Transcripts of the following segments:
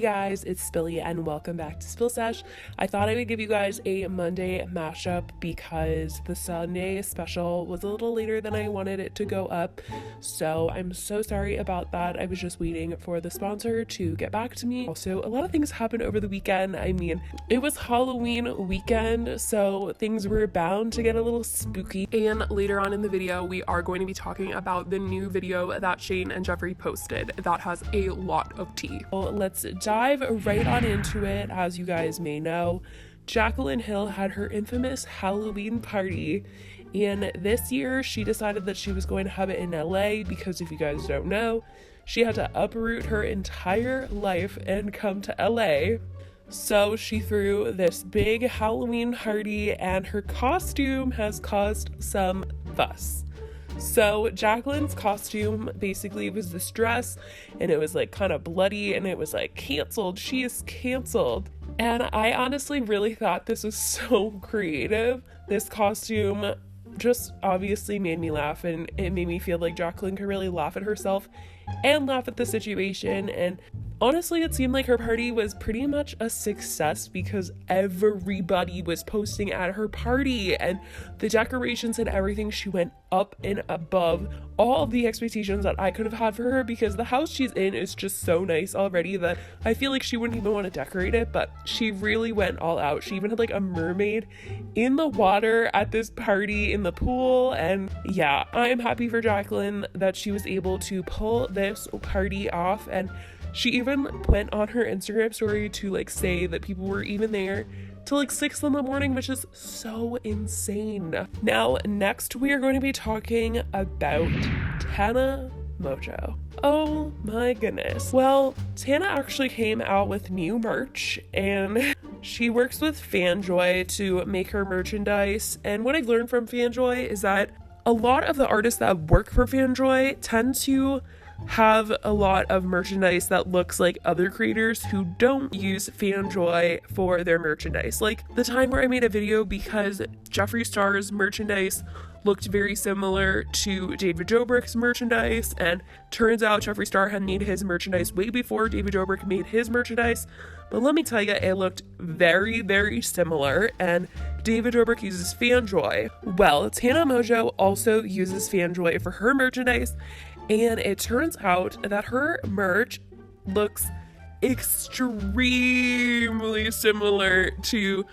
Hey guys, it's Spilly and welcome back to Spill Sesh. I thought I would give you guys a Monday mashup because the Sunday special was a little later than I wanted it to go up. So I'm so sorry about that. I was just waiting for the sponsor to get back to me. Also, a lot of things happened over the weekend. I mean, it was Halloween weekend, so things were bound to get a little spooky. And later on in the video, we are going to be talking about the new video that Shane and Jeffree posted that has a lot of tea. Well, let's dive right on into it. As you guys may know, Jaclyn Hill had her infamous Halloween party, and this year she decided that she was going to have it in LA because, if you guys don't know, she had to uproot her entire life and come to LA. So she threw this big Halloween party and her costume has caused some fuss. So Jaclyn's costume basically was this dress, and it was like kind of bloody, and it was like canceled. She is canceled. And I honestly really thought this was so creative. This costume just obviously made me laugh, and it made me feel like Jaclyn could really laugh at herself and laugh at the situation. And honestly, it seemed like her party was pretty much a success because everybody was posting at her party, and the decorations and everything, she went up and above all of the expectations that I could have had for her, because the house she's in is just so nice already that I feel like she wouldn't even want to decorate it, but she really went all out. She even had like a mermaid in the water at this party in the pool, and yeah, I'm happy for Jaclyn that she was able to pull this party off. And she even went on her Instagram story to like say that people were even there till like 6 in the morning, which is so insane. Now, next we are going to be talking about Tana Mongeau. Oh my goodness. Well, Tana actually came out with new merch, and she works with Fanjoy to make her merchandise. And what I've learned from Fanjoy is that a lot of the artists that work for Fanjoy tend to have a lot of merchandise that looks like other creators who don't use Fanjoy for their merchandise. Like the time where I made a video because Jeffree Star's merchandise looked very similar to David Dobrik's merchandise, and turns out Jeffree Star had made his merchandise way before David Dobrik made his merchandise. But let me tell you, it looked very, very similar, and David Dobrik uses Fanjoy. Well, Tana Mongeau also uses Fanjoy for her merchandise, and it turns out that her merch looks extremely similar to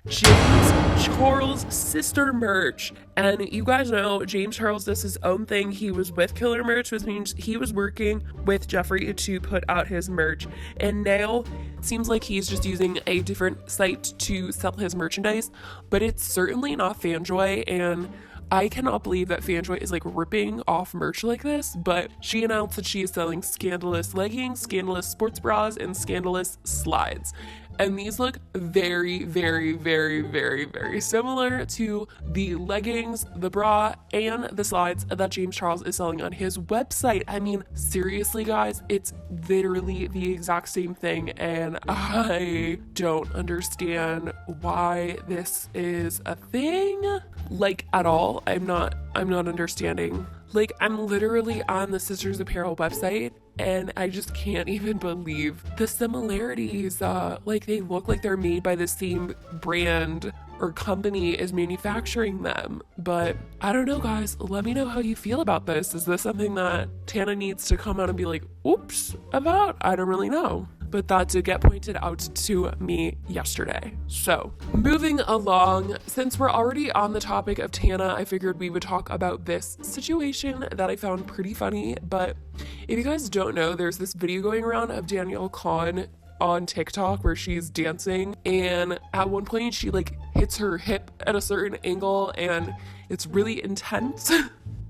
James Charles' sister merch. And you guys know James Charles does his own thing. He was with Killer Merch, which means he was working with Jeffree to put out his merch, and now it seems like he's just using a different site to sell his merchandise, but it's certainly not Fanjoy. And I cannot believe that Fanjoy is like ripping off merch like this, but she announced that she is selling scandalous leggings, scandalous sports bras, and scandalous slides. And these look very, very, very, very, very similar to the leggings, the bra, and the slides that James Charles is selling on his website. I mean, seriously, guys, it's literally the exact same thing, and I don't understand why this is a thing, like, at all. I'm not understanding. Like, I'm literally on the Sisters Apparel website, and I just can't even believe the similarities. Like, they look like they're made by the same brand or company is manufacturing them. But I don't know, guys. Let me know how you feel about this. Is this something that Tana needs to come out and be like, oops, about? I don't really know. But that did get pointed out to me yesterday. So, moving along, since we're already on the topic of Tana, I figured we would talk about this situation that I found pretty funny. But if you guys don't know, there's this video going around of Danielle Cohn on TikTok where she's dancing, and at one point she like hits her hip at a certain angle, and it's really intense.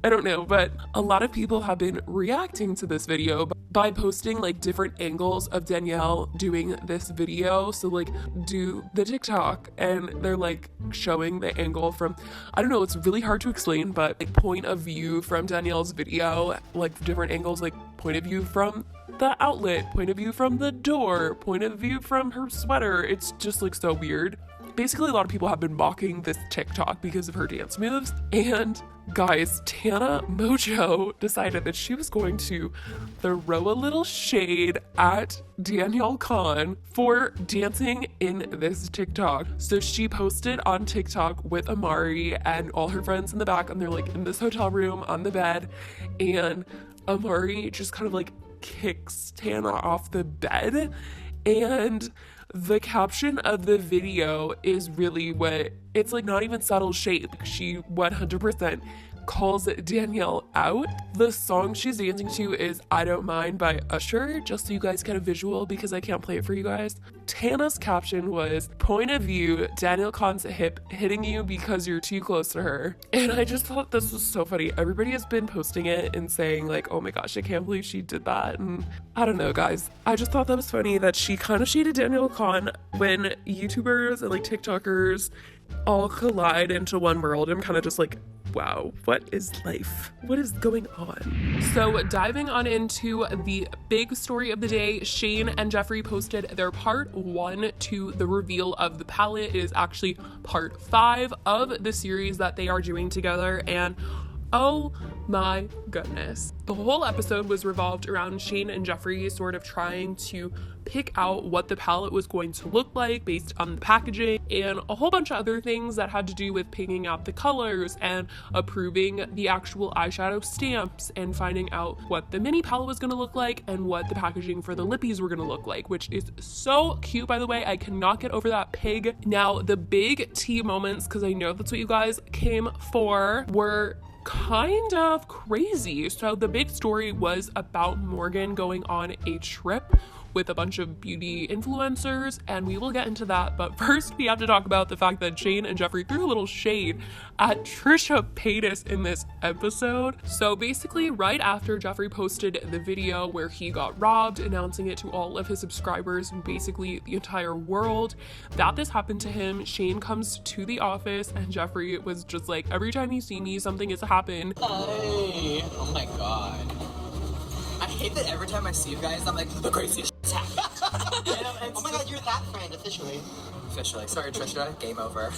I don't know, but a lot of people have been reacting to this video by posting like different angles of Danielle doing this video. So like do the TikTok, and they're like showing the angle from, I don't know, it's really hard to explain, but like point of view from Danielle's video, like different angles, like point of view from the outlet, point of view from the door, point of view from her sweater. It's just like so weird. basically a lot of people have been mocking this TikTok because of her dance moves. And guys, Tana Mongeau decided that she was going to throw a little shade at Danielle Cohn for dancing in this TikTok. So she posted on TikTok with Amari and all her friends in the back, and they're like in this hotel room on the bed, and Amari just kind of like kicks Tana off the bed, and the caption of the video is really what, it's like not even subtle shade. She 100% calls Danielle out. The song she's dancing to is I Don't Mind by Usher, just so you guys get a visual because I can't play it for you guys. Tana's caption was, point of view, Danielle Cohn's hip hitting you because you're too close to her. And I just thought this was so funny. Everybody has been posting it and saying like, oh my gosh, I can't believe she did that. And I don't know, guys. I just thought that was funny that she kind of shaded Danielle Cohn when YouTubers and like TikTokers all collide into one world. I'm kind of just like, wow, what is life? What is going on? So diving on into the big story of the day, Shane and Jeffree posted their part 1 to the reveal of the palette. It is actually part 5 of the series that they are doing together, and oh my goodness. The whole episode was revolved around Shane and Jeffree sort of trying to pick out what the palette was going to look like based on the packaging, and a whole bunch of other things that had to do with picking out the colors and approving the actual eyeshadow stamps and finding out what the mini palette was going to look like and what the packaging for the lippies were going to look like, which is so cute, by the way. I cannot get over that pig. Now, the big tea moments, because I know that's what you guys came for, were kind of crazy. So the big story was about Morgan going on a trip with a bunch of beauty influencers, and we will get into that. But first, we have to talk about the fact that Shane and Jeffree threw a little shade at Trisha Paytas in this episode. So basically, right after Jeffree posted the video where he got robbed, announcing it to all of his subscribers and basically the entire world that this happened to him, Shane comes to the office and Jeffree was just like, every time you see me, something has happened. Hey, oh my god. I hate that every time I see you guys, I'm like, the craziest shit's happened. Oh my god, you're that friend, officially. Officially. Sorry, Trisha. Game over.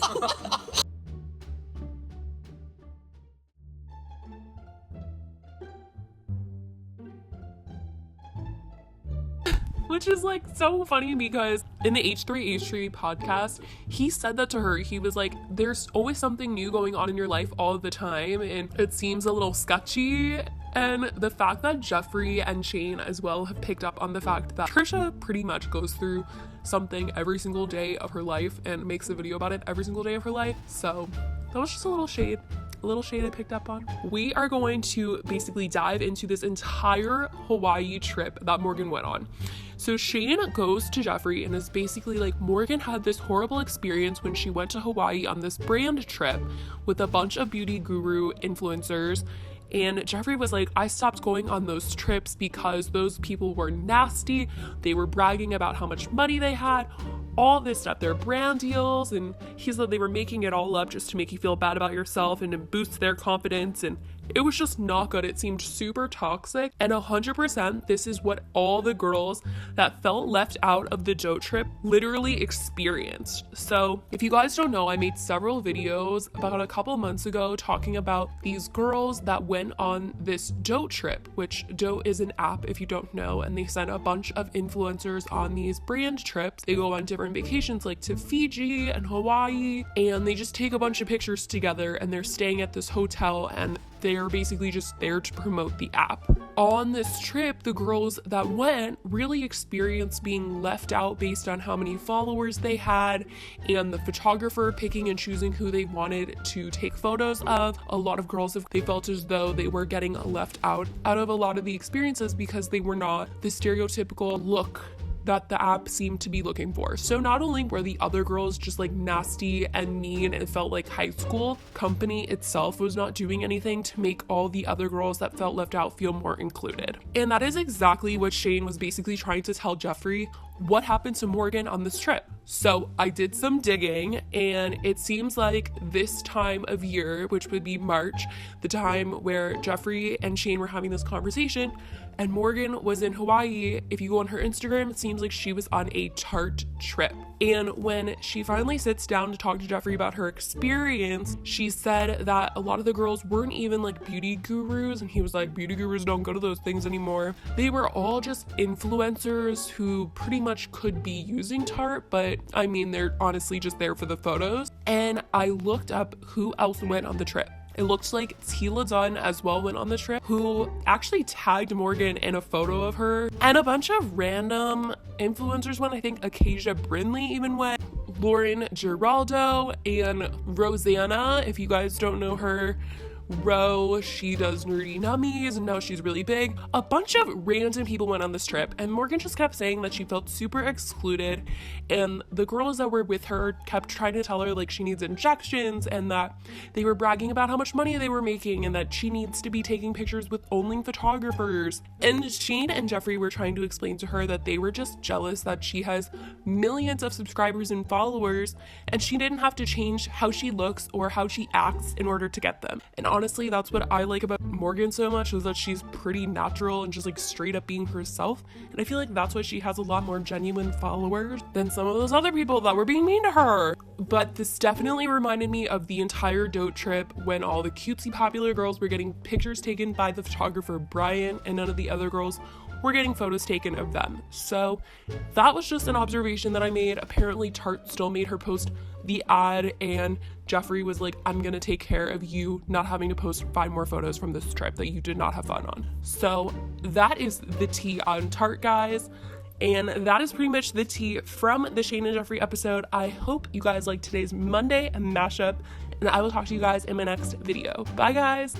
Which is like so funny because in the H3H3 podcast, he said that to her. He was like, there's always something new going on in your life all the time, and it seems a little sketchy. And the fact that Jeffree and Shane as well have picked up on the fact that Trisha pretty much goes through something every single day of her life and makes a video about it every single day of her life. So that was just a little shade I picked up on. We are going to basically dive into this entire Hawaii trip that Morgan went on. So Shane goes to Jeffree and is basically like, Morgan had this horrible experience when she went to Hawaii on this brand trip with a bunch of beauty guru influencers. And Jeffree was like, I stopped going on those trips because those people were nasty. They were bragging about how much money they had, all this stuff, their brand deals. And he said they were making it all up just to make you feel bad about yourself and to boost their confidence. And it was just not good. It seemed super toxic. And 100%, this is what all the girls that felt left out of the dote trip literally experienced. So if you guys don't know, I made several videos about a couple months ago talking about these girls that went on this dote trip, which dote is an app if you don't know, and they send a bunch of influencers on these brand trips. They go on different vacations like to Fiji and Hawaii, and they just take a bunch of pictures together, and they're staying at this hotel, and they're basically just there to promote the app. On this trip, the girls that went really experienced being left out based on how many followers they had and the photographer picking and choosing who they wanted to take photos of. A lot of girls, they felt as though they were getting left out of a lot of the experiences because they were not the stereotypical look that the app seemed to be looking for. So not only were the other girls just like nasty and mean and it felt like high school, company itself was not doing anything to make all the other girls that felt left out feel more included. And that is exactly what Shane was basically trying to tell Jeffree what happened to Morgan on this trip. So I did some digging, and it seems like this time of year, which would be March, the time where Jeffree and Shane were having this conversation, and Morgan was in Hawaii. If you go on her Instagram, it seems like she was on a Tarte trip. And when she finally sits down to talk to Jeffree about her experience, she said that a lot of the girls weren't even like beauty gurus, and he was like, beauty gurus don't go to those things anymore. They were all just influencers who pretty much could be using Tarte, but I mean, they're honestly just there for the photos. And I looked up who else went on the trip. It looks like Tila Dunn as well went on the trip, who actually tagged Morgan in a photo of her. And a bunch of random influencers went. I think Acacia Brindley even went. Lauren Giraldo and Rosanna, if you guys don't know her. Ro, she does Nerdy Nummies, and now she's really big. A bunch of random people went on this trip, and Morgan just kept saying that she felt super excluded, and the girls that were with her kept trying to tell her like she needs injections, and that they were bragging about how much money they were making, and that she needs to be taking pictures with only photographers. And Shane and Jeffree were trying to explain to her that they were just jealous that she has millions of subscribers and followers, and she didn't have to change how she looks or how she acts in order to get them. And honestly, that's what I like about Morgan so much, is that she's pretty natural and just like straight up being herself. And I feel like that's why she has a lot more genuine followers than some of those other people that were being mean to her. But this definitely reminded me of the entire Dote trip, when all the cutesy popular girls were getting pictures taken by the photographer Brian, and none of the other girls were getting photos taken of them. So that was just an observation that I made. Apparently Tarte still made her post the ad, and Jeffree was like, I'm gonna take care of you not having to post 5 more photos from this trip that you did not have fun on. So that is the tea on Tarte, guys. And that is pretty much the tea from the Shane and Jeffree episode. I hope you guys liked today's Monday mashup, and I will talk to you guys in my next video. Bye, guys.